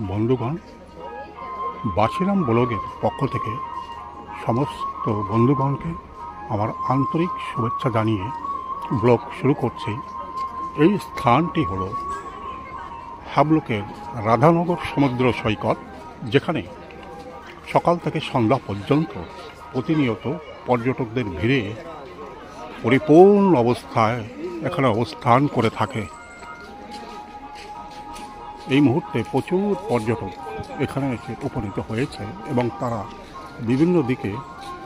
বন্ধুগণ, বাছিরাম ব্লগের পক্ষ থেকে সমস্ত বন্ধুগণকে আমার আন্তরিক শুভেচ্ছা জানিয়ে ব্লগ শুরু করছি। এই স্থানটি হলো হাবলকের রাধানগর সমুদ্র সৈকত, যেখানে সকাল থেকে সন্ধ্যা পর্যন্ত প্রতিনিয়ত পর্যটকদের ভিড়ে পরিপূর্ণ অবস্থায় এখানে অবস্থান করে থাকে। এই মুহূর্তে প্রচুর পর্যটক এখানে এসে উপনীত হয়েছে এবং তারা বিভিন্ন দিকে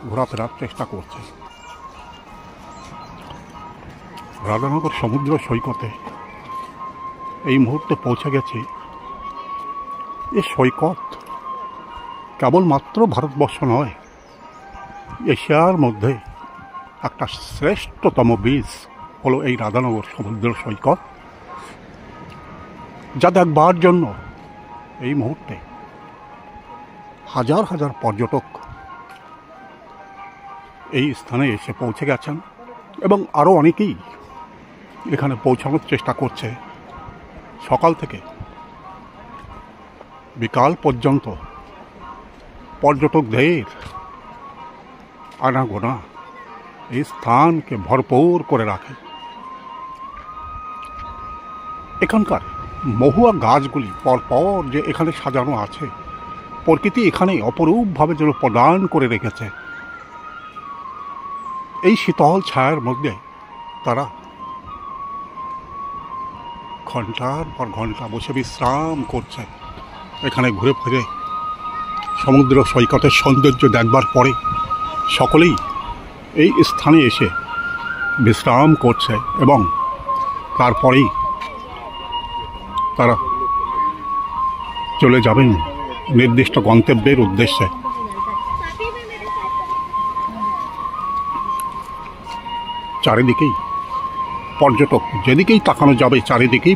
ঘোরাফেরার চেষ্টা করছে। রাধানগর সমুদ্র সৈকতে এই মুহূর্তে পৌঁছে গেছি। এ সৈকত কেবলমাত্র ভারতবর্ষ নয়, এশিয়ার মধ্যে একটা শ্রেষ্ঠতম বীচ হলো এই রাধানগর সমুদ্র সৈকত, যা দেখবার জন্য এই মুহূর্তে হাজার হাজার পর্যটক এই স্থানে এসে পৌঁছে গেছেন এবং আরও অনেকেই এখানে পৌঁছানোর চেষ্টা করছে। সকাল থেকে বিকাল পর্যন্ত পর্যটকদের আনাগোনা এই স্থানকে ভরপুর করে রাখে। এখানকার মহুয়া গাছগুলি পরপর যে এখানে সাজানো আছে, প্রকৃতি এখানে অপরূপভাবে যেন প্রদান করে রেখেছে। এই শীতল ছায়ার মধ্যে তারা ঘন্টার পর ঘন্টা বসে বিশ্রাম করছে। এখানে ঘুরে ফিরে সমুদ্র সৈকতের সৌন্দর্য দেখবার পরে সকলেই এই স্থানে এসে বিশ্রাম করছে এবং তারপরেই তারা চলে যাবেন নির্দিষ্ট গন্তব্যের উদ্দেশ্যে। চারিদিকেই পর্যটক, যেদিকেই তাকানো যাবে চারিদিকেই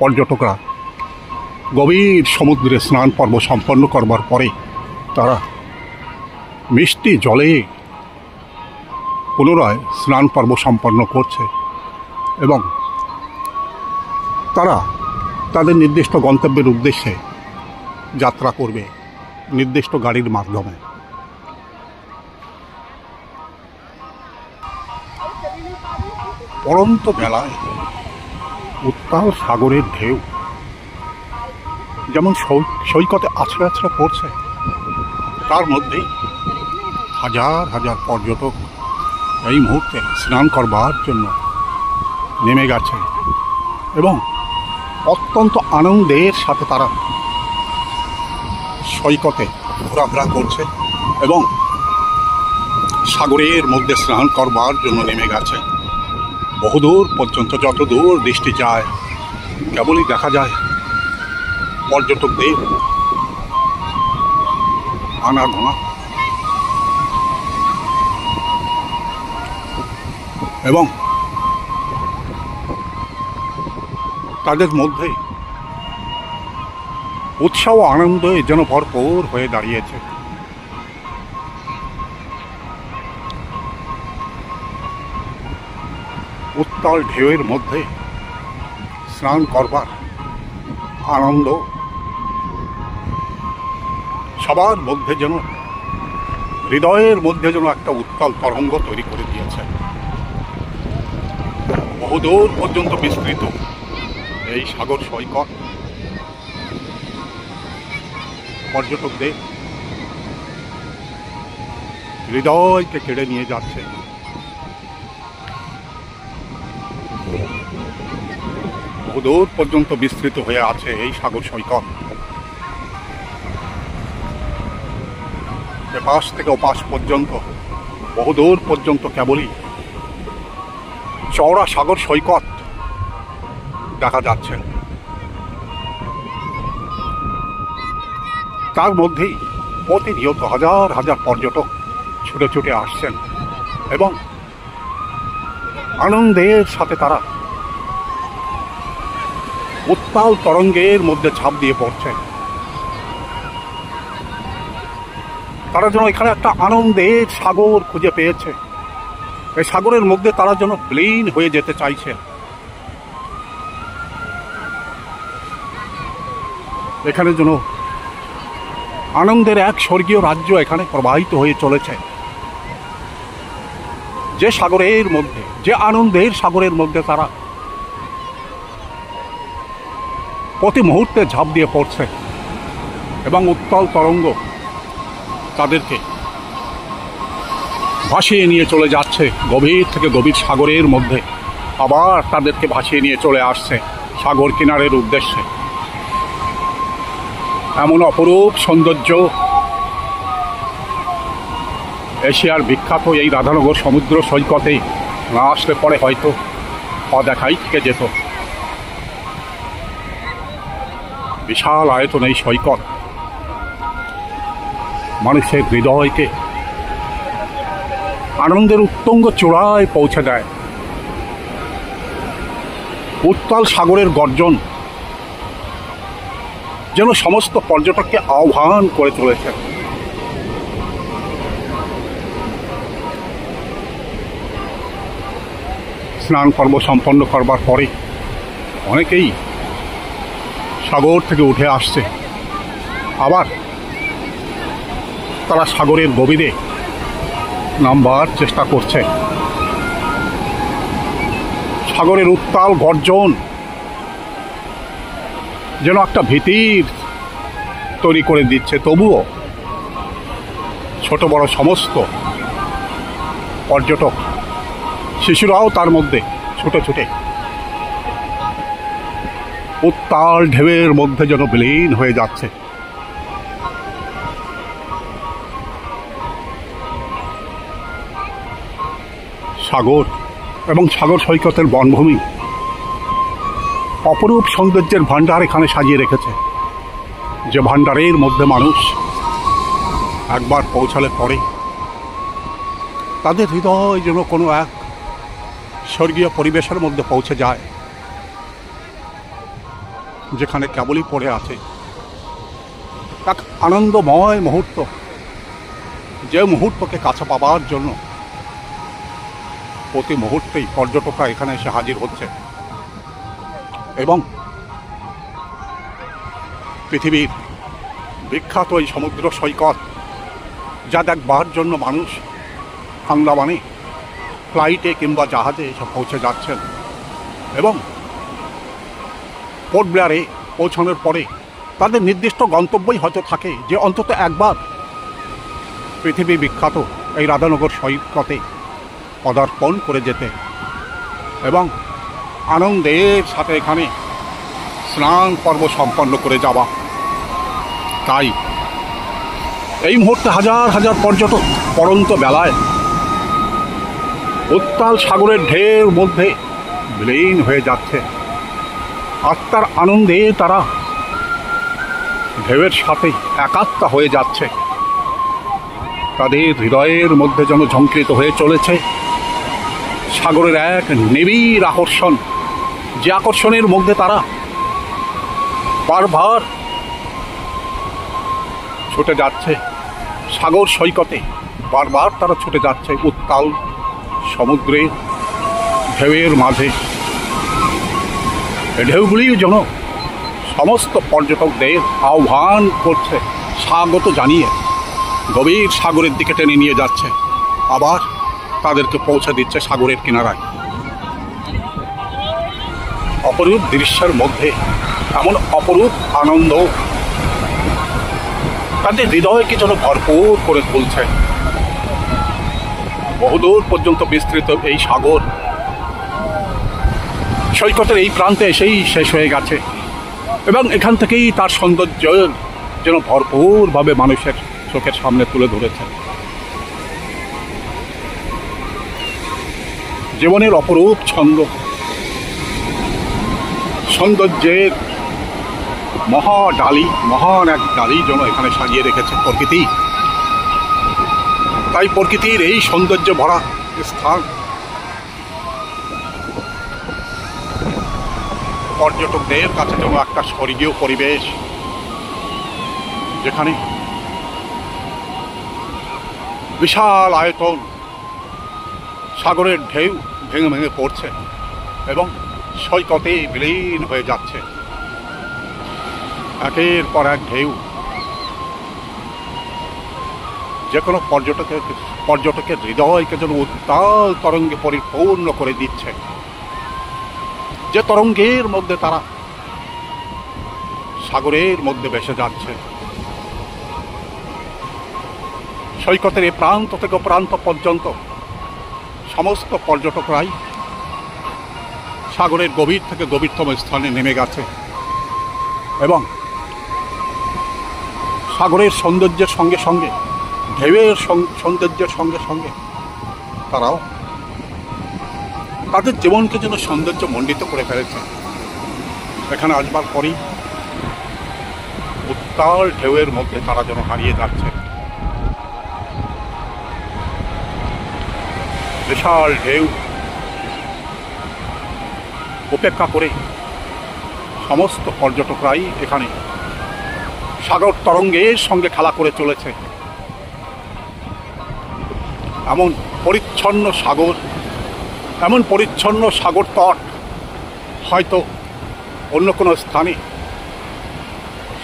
পর্যটকরা গভীর সমুদ্রে স্নান পর্ব সম্পন্ন করবার পরে তারা মিষ্টি জলে পুনরায় স্নান পর্ব সম্পন্ন করছে এবং তারা তাদের নির্দিষ্ট গন্তব্যের উদ্দেশ্যে যাত্রা করবে নির্দিষ্ট গাড়ির মাধ্যমে। পরন্ত বেলায় উত্তাল সাগরের ঢেউ যেমন সৈকতে আছড়ে আছড়ে পড়ছে, তার মধ্যেই হাজার হাজার পর্যটক এই মুহূর্তে স্নান করবার জন্য নেমে গেছে এবং অত্যন্ত আনন্দের সাথে তারা সৈকতে ঘোরাফেরা করছে এবং সাগরের মধ্যে স্নান করবার জন্য নেমে গেছে। বহুদূর পর্যন্ত, যত দূর দৃষ্টি যায়, কেবলই দেখা যায় পর্যটকদের আনাগোনা এবং তাদের মধ্যে উৎসাহ আনন্দে যেন ভরপুর হয়ে দাঁড়িয়েছে। উত্তাল ঢেউয়ের মধ্যে স্নান করবার আনন্দ সবার মধ্যে যেন, হৃদয়ের মধ্যে যেন একটা উত্তাল তরঙ্গ তৈরি করে দিয়েছে। বহুদূর পর্যন্ত বিস্তৃত এই সাগর সৈকত পর্যটকদের হৃদয়কে কেড়ে নিয়ে যাচ্ছে। বহুদূর পর্যন্ত বিস্তৃত হয়ে আছে এই সাগর সৈকত। এপাশ থেকে ওপাশ পর্যন্ত বহুদূর পর্যন্ত কেবলই চওড়া সাগর সৈকত দেখা যাচ্ছে। তার মধ্যেই প্রতিনিয়ত হাজার হাজার পর্যটক ছুটে ছুটে আসছেন এবং আনন্দের সাথে তারা উত্তাল তরঙ্গের মধ্যে ঝাঁপ দিয়ে পড়ছে। তারা যেন এখানে একটা আনন্দের সাগর খুঁজে পেয়েছে। এই সাগরের মধ্যে তারা যেন বিলীন হয়ে যেতে চাইছে। এখানে যেন আনন্দের এক স্বর্গীয় রাজ্য এখানে প্রবাহিত হয়ে চলেছে। যে সাগরের মধ্যে, যে আনন্দের সাগরের মধ্যে তারা প্রতি মুহূর্তে ঝাঁপ দিয়ে পড়ছে এবং উত্তাল তরঙ্গ তাদেরকে ভাসিয়ে নিয়ে চলে যাচ্ছে গভীর থেকে গভীর সাগরের মধ্যে, আবার তাদেরকে ভাসিয়ে নিয়ে চলে আসছে সাগর কিনারের উদ্দেশ্যে। এমন অপরূপ সৌন্দর্য এশিয়ার বিখ্যাত এই রাধানগর সমুদ্র সৈকতে না আসলে পরে হয়তো অদেখাই থেকে যেত। বিশাল আয়তন এই সৈকত মানুষের হৃদয়কে আনন্দের উত্তুঙ্গ চূড়ায় পৌঁছে দেয়। উত্তাল সাগরের গর্জন যেন সমস্ত পর্যটককে আহ্বান করে চলেছে। স্নান পর্ব সম্পন্ন করবার পরে অনেকেই সাগর থেকে উঠে আসছে, আবার তারা সাগরের গভীরে নামবার চেষ্টা করছে। সাগরের উত্তাল গর্জন যেন একটা ভীতির তৈরি করে দিচ্ছে, তবুও ছোট বড় সমস্ত পর্যটক, শিশুরাও তার মধ্যে ছুটে ছুটে উত্তাল ঢেউয়ের মধ্যে যেন বিলীন হয়ে যাচ্ছে। সাগর এবং সাগর সৈকতের বনভূমি অপরূপ সৌন্দর্যের ভাণ্ডার এখানে সাজিয়ে রেখেছে, যে ভাণ্ডারের মধ্যে মানুষ একবার পৌঁছালে পরে তাদের হৃদয় যেন কোনো এক স্বর্গীয় পরিবেশের মধ্যে পৌঁছে যায়, যেখানে কেবলই পড়ে আছে এক আনন্দময় মুহূর্ত, যে মুহূর্তকে কাছে পাবার জন্য প্রতি মুহূর্তেই পর্যটকরা এখানে এসে হাজির হচ্ছে এবং পৃথিবীর বিখ্যাত এই সমুদ্র সৈকত যা দেখবার জন্য মানুষ আন্দামানে ফ্লাইটে কিংবা জাহাজে এসে পৌঁছে যাচ্ছেন এবং পোর্ট ব্লেয়ারে পৌঁছানোর পরে তাদের নির্দিষ্ট গন্তব্যই হয়তো থাকে যে অন্তত একবার পৃথিবী বিখ্যাত এই রাধানগর সৈকতে পদার্পণ করে যেতে এবং আনন্দের সাথে এখানে স্নান পর্ব সম্পন্ন করে যাওয়া। তাই এই মুহূর্তে হাজার হাজার পর্যটক পড়ন্ত বেলায় উত্তাল সাগরের ঢেউর মধ্যে বিলীন হয়ে যাচ্ছে। আত্মার আনন্দে তারা ঢেউয়ের সাথে একাত্মা হয়ে যাচ্ছে। তাদের হৃদয়ের মধ্যে যেন ঝঙ্কৃত হয়ে চলেছে সাগরের এক নিবিড় আকর্ষণ, যে আকর্ষণের মধ্যে তারা বারবার ছুটে যাচ্ছে সাগর সৈকতে, বারবার তারা ছুটে যাচ্ছে উত্তাল সমুদ্রের ঢেউয়ের মাঝে। ঢেউগুলি যেন সমস্ত পর্যটকদের আহ্বান করছে, স্বাগত জানিয়ে গভীর সাগরের দিকে টেনে নিয়ে যাচ্ছে, আবার তাদেরকে পৌঁছে দিচ্ছে সাগরের কিনারায়। অপরূপ দৃশ্যের মধ্যে এমন অপরূপ আনন্দ তাদের হৃদয়কে যেন ভরপুর করে তুলছে। বহুদূর পর্যন্ত বিস্তৃত এই সাগর সৈকতের এই প্রান্তে এসেই শেষ হয়ে গেছে এবং এখান থেকেই তার সৌন্দর্য যেন ভরপুরভাবে মানুষের চোখের সামনে তুলে ধরেছে। জীবনের অপরূপ ছন্দ, সৌন্দর্যের মহান এক ডালি যেন এখানে সাজিয়ে রেখেছে প্রকৃতি। তাই প্রকৃতির এই সৌন্দর্য ভরা স্থান পর্যটকদের কাছে যেন একটা স্বর্গীয় পরিবেশ, যেখানে বিশাল আয়তন সাগরের ঢেউ ভেঙে ভেঙে পড়ছে এবং সৈকতে বিলীন হয়ে যাচ্ছে। একের পর এক ঢেউ যে কোনো পর্যটকের হৃদয়কে যেন উত্তাল তরঙ্গে পরিপূর্ণ করে দিচ্ছে, যে তরঙ্গের মধ্যে তারা সাগরের মধ্যে ভেসে যাচ্ছে। সৈকতের এই প্রান্ত থেকে প্রান্ত পর্যন্ত সমস্ত পর্যটকরাই সাগরের গভীর থেকে গভীরতম স্থানে নেমে গেছে এবং সাগরের সৌন্দর্যের সঙ্গে সঙ্গে, ঢেউয়ের সৌন্দর্যের সঙ্গে সঙ্গে তারাও তাদের জীবনকে যেন সৌন্দর্য মণ্ডিত করে ফেলেছে। এখানে আসবার পরই উত্তাল ঢেউয়ের মধ্যে তারা যেন হারিয়ে যাচ্ছে। বিশাল ঢেউ উপেক্ষা করে সমস্ত পর্যটকরাই এখানে সাগর তরঙ্গের সঙ্গে খেলা করে চলেছে। এমন পরিচ্ছন্ন সাগর তট হয়তো অন্য কোনো স্থানে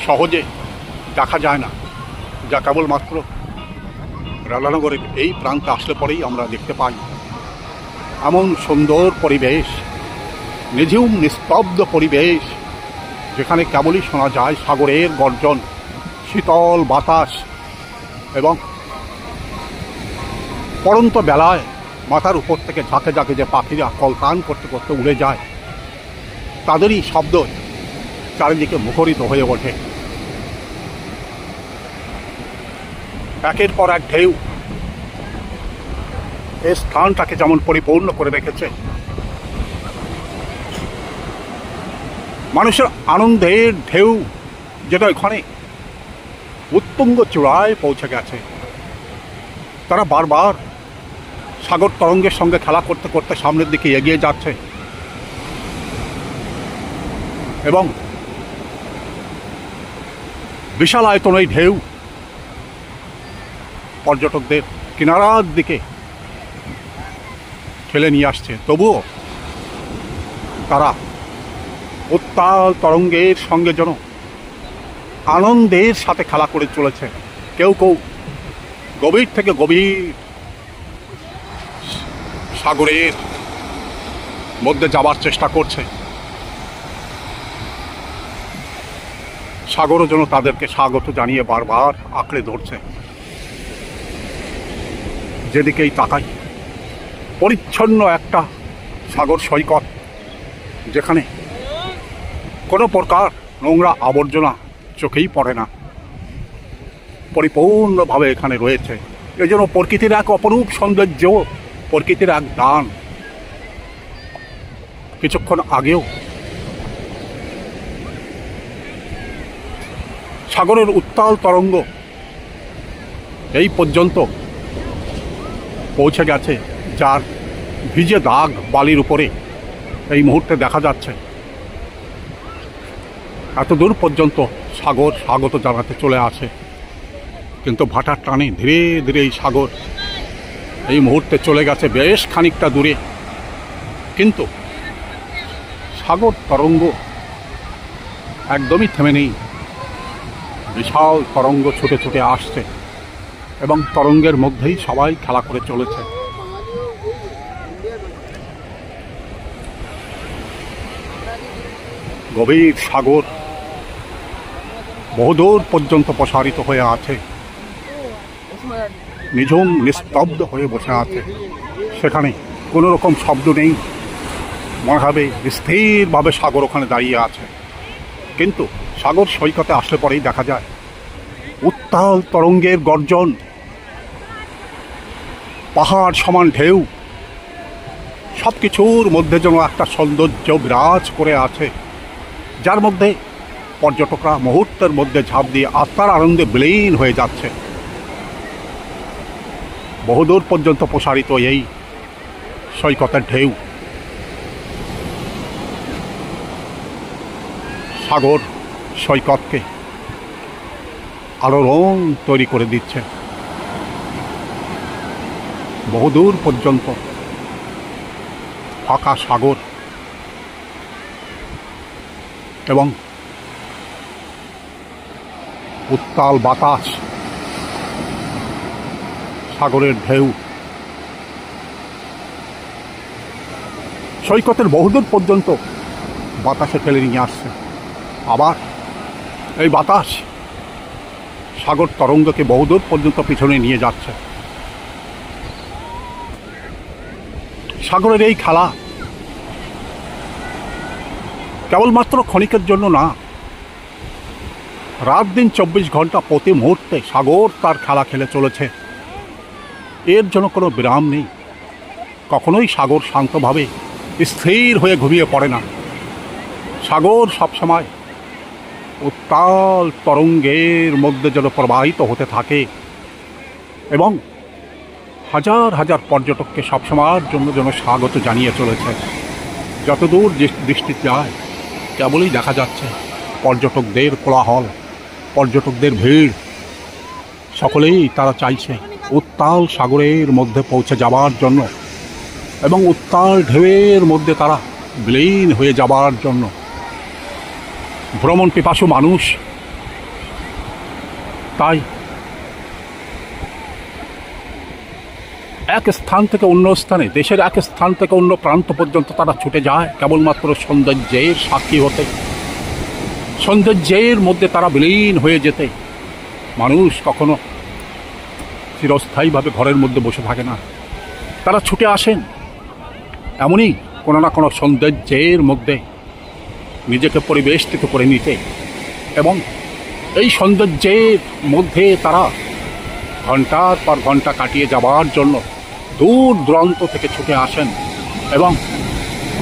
সহজে দেখা যায় না, যা কেবলমাত্র রাধানগরের এই প্রান্তে আসলে পরেই আমরা দেখতে পাই। এমন সুন্দর পরিবেশ, নিঝুম নিস্তব্ধ পরিবেশ, যেখানে কেবলই শোনা যায় সাগরের গর্জন, শীতল বাতাস এবং পড়ন্ত বেলায় মাথার উপর থেকে ঝাঁকে ঝাঁকে যে পাখিরা কলতান করতে করতে উড়ে যায়, তাদেরই শব্দ চারিদিকে মুখরিত হয়ে ওঠে। একের পর এক ঢেউ এই স্থানটাকে যেমন পরিপূর্ণ করে রেখেছে, মানুষের আনন্দের ঢেউ যেটা ওখানে উত্তুঙ্গ চূড়ায় পৌঁছে গেছে। তারা বারবার সাগর তরঙ্গের সঙ্গে খেলা করতে করতে সামনের দিকে এগিয়ে যাচ্ছে এবং বিশাল আয়তন এই ঢেউ পর্যটকদের কিনারার দিকে ঠেলে নিয়ে আসছে। তবুও তারা উত্তাল তরঙ্গের সঙ্গে যেন আনন্দের সাথে খেলা করে চলেছে। কেউ কেউ গভীর থেকে গভীর সাগরের মধ্যে যাবার চেষ্টা করছে। সাগরও যেন তাদেরকে স্বাগত জানিয়ে বারবার আঁকড়ে ধরছে। যেদিকেই তাকাই পরিচ্ছন্ন একটা সাগর সৈকত, যেখানে কোনো প্রকার নোংরা আবর্জনা চোখেই পড়ে না, পরিপূর্ণভাবে এখানে রয়েছে। এই জন্য প্রকৃতির এক অপরূপ সৌন্দর্য, প্রকৃতির এক দান। কিছুক্ষণ আগেও সাগরের উত্তাল তরঙ্গ এই পর্যন্ত পৌঁছে গেছে, যার ভিজে দাগ বালির উপরে এই মুহূর্তে দেখা যাচ্ছে। এত দূর পর্যন্ত সাগর স্বাগত জানাতে চলে আসে, কিন্তু ভাটার টানে ধীরে ধীরে এই সাগর এই মুহূর্তে চলে গেছে বেশ খানিকটা দূরে। কিন্তু সাগর তরঙ্গ একদমই থেমে নেই। বিশাল তরঙ্গ ছুটে ছুটে আসছে এবং তরঙ্গের মধ্যেই সবাই খেলা করে চলেছে। গভীর সাগর বহুদূর পর্যন্ত প্রসারিত হয়ে আছে, নিঝুম নিস্তব্ধ হয়ে বসে আছে। সেখানে কোনো রকম শব্দ নেই, মনে হবে স্থিরভাবে সাগর ওখানে দাঁড়িয়ে আছে। কিন্তু সাগর সৈকতে আসলে পরেই দেখা যায় উত্তাল তরঙ্গের গর্জন, পাহাড় সমান ঢেউ, সব কিছুর মধ্যে যেন একটা সৌন্দর্য বিরাজ করে আছে, যার মধ্যে পর্যটকরা মুহূর্তের মধ্যে ঝাঁপ দিয়ে আত্মার আনন্দে বিলীন হয়ে যাচ্ছে। বহুদূর পর্যন্ত প্রসারিত এই সৈকতের ঢেউ সাগর সৈকতকে আরো রং তৈরি করে দিচ্ছে। বহুদূর পর্যন্ত ফাঁকা সাগর এবং উত্তাল বাতাস, সাগরের ঢেউ সৈকতের বহুদূর পর্যন্ত বাতাসে ফেলে নিয়ে আসছে। আবার এই বাতাস সাগর তরঙ্গকে বহুদূর পর্যন্ত পিছনে নিয়ে যাচ্ছে। সাগরের এই খেলা কেবলমাত্র ক্ষণিকের জন্য না, রাত দিন 24 ঘন্টা প্রতি মুহূর্তে সাগর তার খেলা খেলে চলেছে। এর জন্য কোনো বিরাম নেই। কখনোই সাগর শান্তভাবে স্থির হয়ে ঘুমিয়ে পড়ে না। সাগর সবসময় উত্তাল তরঙ্গের মধ্যে যেন প্রবাহিত হতে থাকে এবং হাজার হাজার পর্যটককে সবসময়ের জন্য যেন স্বাগত জানিয়ে চলেছে। যতদূর দৃষ্টি যায় কেবলই দেখা যাচ্ছে পর্যটকদের কোলাহল, পর্যটকদের ভিড়। সকলেই তারা চাইছে উত্তাল সাগরের মধ্যে পৌঁছে যাবার জন্য এবং উত্তাল ঢেউয়ের মধ্যে তারা বিলীন হয়ে যাবার জন্য। ভ্রমণ পিপাসু মানুষ তাই এক স্থান থেকে অন্য স্থানে, দেশের এক স্থান থেকে অন্য প্রান্ত পর্যন্ত তারা ছুটে যায় কেবলমাত্র সৌন্দর্যের সাক্ষী হতে, সৌন্দর্যের মধ্যে তারা বিলীন হয়ে যেতে। মানুষ কখনো চিরস্থায়ীভাবে ঘরের মধ্যে বসে থাকে না, তারা ছুটে আসেন এমনই কোনো না কোনো সৌন্দর্যের মধ্যে নিজেকে পরিবেষ্টিত করে নিতে এবং এই সৌন্দর্যের মধ্যে তারা ঘন্টার পর ঘন্টা কাটিয়ে যাবার জন্য দূর দূরান্ত থেকে ছুটে আসেন এবং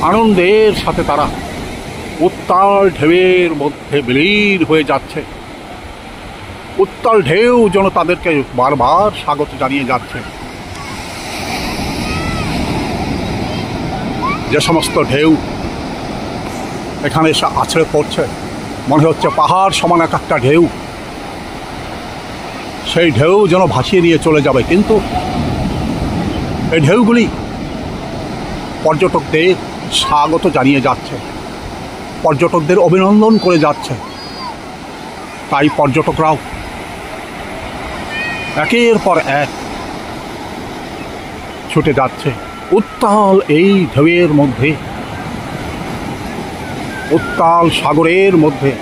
আনন্দের সাথে তারা উত্তাল ঢেউয়ের মধ্যে বিলীন হয়ে যাচ্ছে। উত্তাল ঢেউ যেন তাদেরকে বারবার স্বাগত জানিয়ে যাচ্ছে। যে সমস্ত ঢেউ এখানে এসে আছড়ে পড়ছে, মনে হচ্ছে পাহাড় সমান এক একটা ঢেউ, সেই ঢেউ যেন ভাসিয়ে নিয়ে চলে যাবে। কিন্তু এই ঢেউগুলি পর্যটকদের স্বাগত জানিয়ে যাচ্ছে, পর্যটকদের অভিনন্দন করে যাচ্ছে। তাই পর্যটকরাও একের পর এক ছুটে যাচ্ছে উত্তাল এই ঢেউয়ের মধ্যে, উত্তাল সাগরের মধ্যে।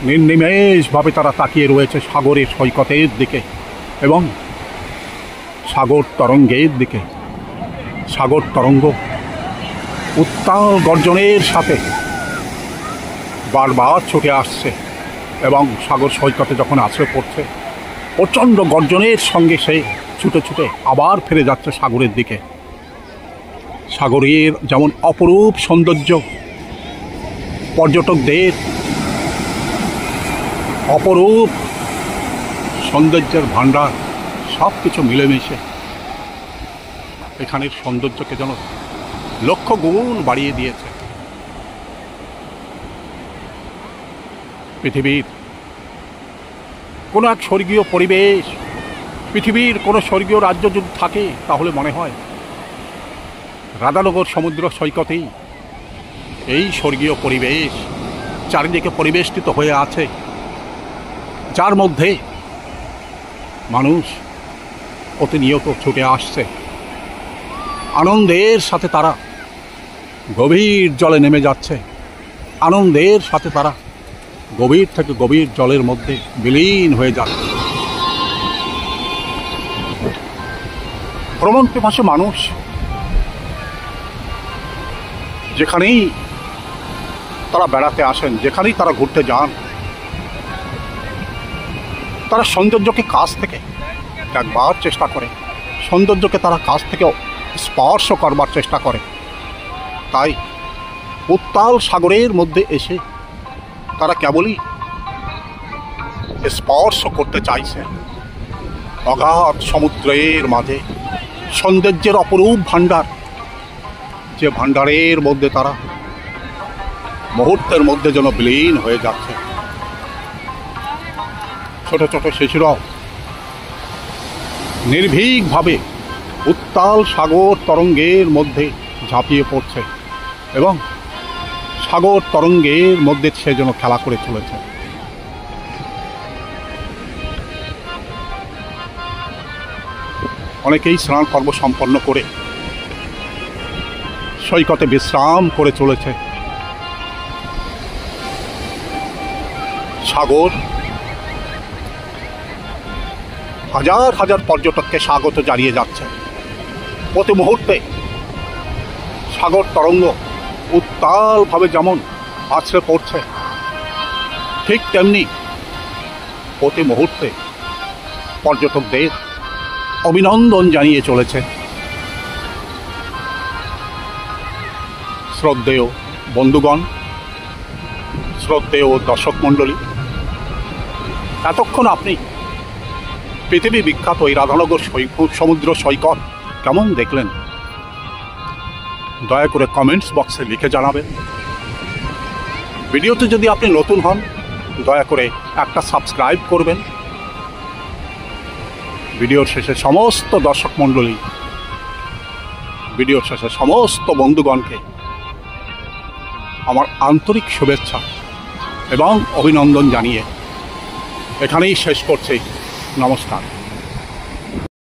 নির্নিমেষভাবে তারা তাকিয়ে রয়েছে সাগরের সৈকতের দিকে এবং সাগর তরঙ্গের দিকে। সাগর তরঙ্গ উত্তাল গর্জনের সাথে বারবার ছুটে আসছে এবং সাগর সৈকতে যখন আছড়ে পড়ছে, প্রচণ্ড গর্জনের সঙ্গে সে ছুটে ছুটে আবার ফিরে যাচ্ছে সাগরের দিকে। সাগরের যেমন অপরূপ সৌন্দর্য, পর্যটকদের অপরূপ সৌন্দর্যের ভাণ্ডার, সব কিছু মিলেমিশে এখানের সৌন্দর্যকে যেন লক্ষ গুণ বাড়িয়ে দিয়েছে। পৃথিবীর কোনো এক স্বর্গীয় পরিবেশ, পৃথিবীর কোনো স্বর্গীয় রাজ্য যদি থাকে তাহলে মনে হয় রাধানগর সমুদ্র সৈকতেই এই স্বর্গীয় পরিবেশ চারিদিকে পরিবেষ্টিত হয়ে আছে, যার মধ্যে মানুষ প্রতিনিয়ত ছুটে আসছে। আনন্দের সাথে তারা গভীর জলে নেমে যাচ্ছে, আনন্দের সাথে তারা গভীর থেকে গভীর জলের মধ্যে বিলীন হয়ে যাচ্ছে। ভ্রমণ পিপাসু মানুষ যেখানেই তারা বেড়াতে আসেন, যেখানেই তারা ঘুরতে যান, তারা সৌন্দর্যকে কাছ থেকে একবার চেষ্টা করে, সৌন্দর্যকে তারা কাছ থেকে স্পর্শ করবার চেষ্টা করে। তাই উত্তাল সাগরের মধ্যে এসে তারা কেবলই স্পর্শ করতে চাইছে অগাধ সমুদ্রের মাঝে সৌন্দর্যের অপরূপ ভাণ্ডার, যে ভাণ্ডারের মধ্যে তারা মুহূর্তের মধ্যে যেন বিলীন হয়ে যাচ্ছে। ছোট ছোট শিশুরাও নির্ভীকভাবে উত্তাল সাগর তরঙ্গের মধ্যে ঝাঁপিয়ে পড়ছে এবং সাগর তরঙ্গের মধ্যে সে যেন খেলা করে চলেছে। অনেকেই স্নান পর্ব সম্পন্ন করে সৈকতে বিশ্রাম করে চলেছে। সাগর হাজার হাজার পর্যটককে স্বাগত জানিয়ে যাচ্ছে। প্রতি মুহূর্তে সাগর তরঙ্গ উত্তালভাবে যেমন আছড়ে পড়ছে, ঠিক তেমনি প্রতি মুহূর্তে পর্যটকদের অভিনন্দন জানিয়ে চলেছে। শ্রদ্ধেয় বন্ধুগণ, শ্রদ্ধেয় দর্শক মণ্ডলী, এতক্ষণ আপনি পৃথিবী বিখ্যাত এই রাধানগর সমুদ্র সৈকত কেমন দেখলেন? দয়া করে কমেন্টস বক্সে লিখে জানাবেন। ভিডিওতে যদি আপনি নতুন হন, দয়া করে একটা সাবস্ক্রাইব করবেন। ভিডিওর শেষে সমস্ত দর্শক মণ্ডলী, ভিডিওর শেষে সমস্ত বন্ধুগণকে আমার আন্তরিক শুভেচ্ছা এবং অভিনন্দন জানিয়ে এখানেই শেষ করছি। নমস্কার।